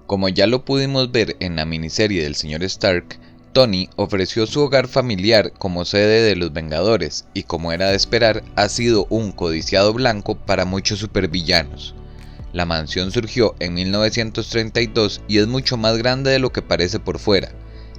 Como ya lo pudimos ver en la miniserie del Sr. Stark, Tony ofreció su hogar familiar como sede de los Vengadores y, como era de esperar, ha sido un codiciado blanco para muchos supervillanos. La mansión surgió en 1932 y es mucho más grande de lo que parece por fuera.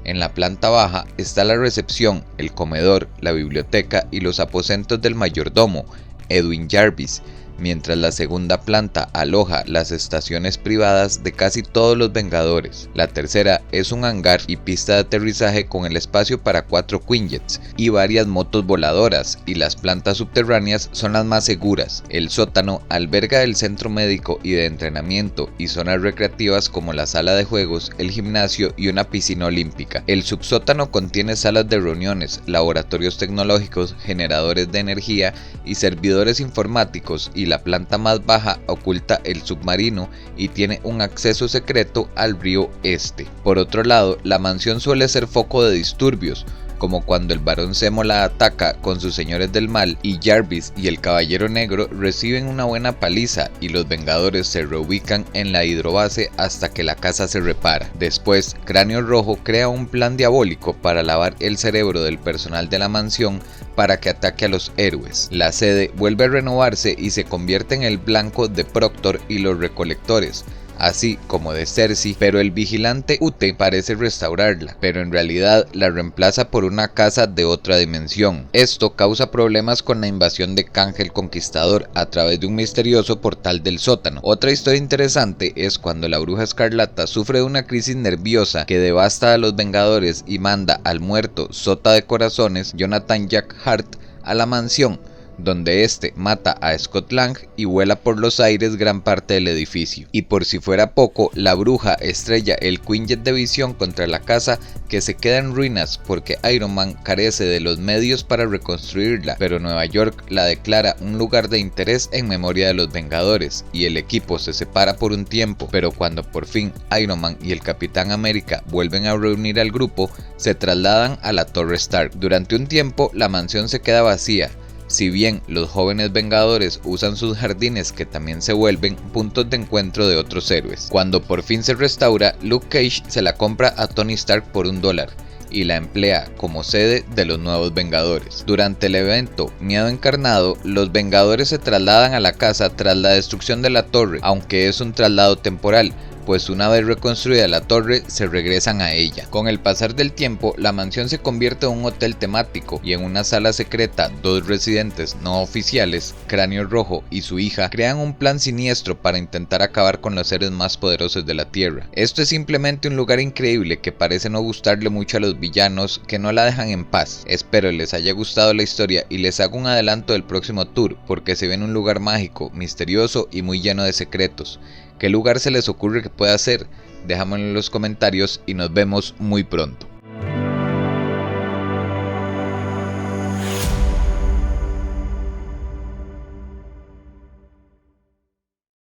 En la planta baja está la recepción, el comedor, la biblioteca y los aposentos del mayordomo, Edwin Jarvis, mientras la segunda planta aloja las estaciones privadas de casi todos los Vengadores. La tercera es un hangar y pista de aterrizaje con el espacio para 4 Quinjets y varias motos voladoras, y las plantas subterráneas son las más seguras. El sótano alberga el centro médico y de entrenamiento y zonas recreativas como la sala de juegos, el gimnasio y una piscina olímpica. El subsótano contiene salas de reuniones, laboratorios tecnológicos, generadores de energía y servidores informáticos, y la planta más baja oculta el submarino y tiene un acceso secreto al río Este. Por otro lado, la mansión suele ser foco de disturbios, como cuando el Barón Zemo la ataca con sus señores del mal y Jarvis y el Caballero Negro reciben una buena paliza y los Vengadores se reubican en la hidrobase hasta que la casa se repara. Después, Cráneo Rojo crea un plan diabólico para lavar el cerebro del personal de la mansión para que ataque a los héroes. La sede vuelve a renovarse y se convierte en el blanco de Proctor y los Recolectores, así como de Cersei, pero el vigilante Ute parece restaurarla, pero en realidad la reemplaza por una casa de otra dimensión. Esto causa problemas con la invasión de Kang el Conquistador a través de un misterioso portal del sótano. Otra historia interesante es cuando la Bruja Escarlata sufre de una crisis nerviosa que devasta a los Vengadores y manda al muerto Sota de Corazones, Jonathan Jack Hart, a la mansión, donde este mata a Scott Lang y vuela por los aires gran parte del edificio. Y por si fuera poco, la bruja estrella el Quinjet de visión contra la casa, que se queda en ruinas porque Iron Man carece de los medios para reconstruirla, pero Nueva York la declara un lugar de interés en memoria de los Vengadores, y el equipo se separa por un tiempo, pero cuando por fin Iron Man y el Capitán América vuelven a reunir al grupo, se trasladan a la Torre Stark. Durante un tiempo la mansión se queda vacía, si bien los jóvenes Vengadores usan sus jardines, que también se vuelven puntos de encuentro de otros héroes. Cuando por fin se restaura, Luke Cage se la compra a Tony Stark por $1 y la emplea como sede de los nuevos Vengadores. Durante el evento Miedo Encarnado, los Vengadores se trasladan a la casa tras la destrucción de la torre, aunque es un traslado temporal, pues una vez reconstruida la torre se regresan a ella. Con el pasar del tiempo, la mansión se convierte en un hotel temático y en una sala secreta, 2 residentes no oficiales, Cráneo Rojo y su hija, crean un plan siniestro para intentar acabar con los seres más poderosos de la Tierra. Esto es simplemente un lugar increíble que parece no gustarle mucho a los villanos, que no la dejan en paz. Espero les haya gustado la historia y les hago un adelanto del próximo tour, porque se ve en un lugar mágico, misterioso y muy lleno de secretos. ¿Qué lugar se les ocurre que pueda ser? Déjamelo en los comentarios y nos vemos muy pronto.